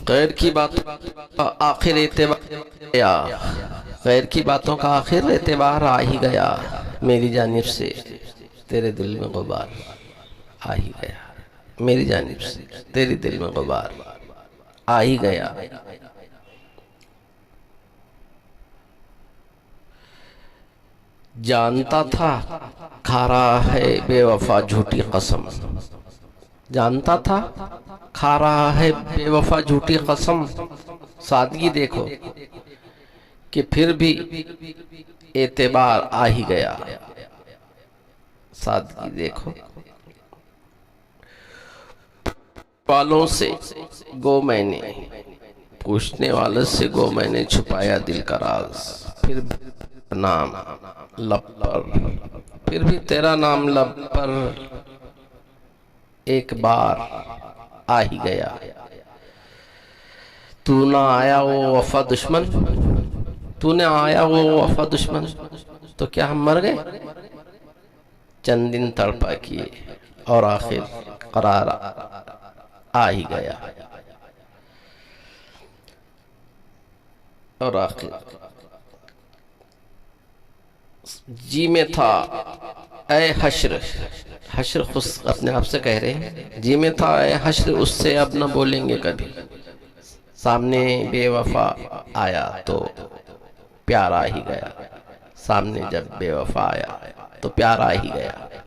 غیر کی بات آخر اعتبار گیا، غیر کی باتوں کا آخر اعتبار آ ہی گیا، میری جانب سے تیرے دل میں غبار آ ہی گیا، میری جانب سے تیرے دل میں غبار آ ہی گیا۔ جانتا تھا کھا رہا ہے بے وفا جھوٹی قسم، جانتا تھا کھا رہا ہے بے وفا جھوٹی قسم، سادگی دیکھو کہ پھر بھی اعتبار آ ہی گیا، سادگی دیکھو والوں سے گو میں نے، پوچھنے والے سے گو میں نے چھپایا دل کا راز، پھر بھی نام لب پر، پھر بھی تیرا نام لب پر ایک بار آ ہی گیا۔ تو نہ آیا وہ وفا دشمن، تو نے آیا وہ وفا دشمن تو کیا ہم مر گئے؟ چند دن تڑپا کیے اور آخر قرار آ ہی گیا، اور آخر جی میں تھا اے حشر، حشر خود اپنے آپ سے کہہ رہے ہیں، جی میں تھا اے حشر اس سے اب نہ بولیں گے کبھی، سامنے بے وفا آیا تو پیار آ ہی گیا، سامنے جب بے وفا آیا تو پیار آ ہی گیا۔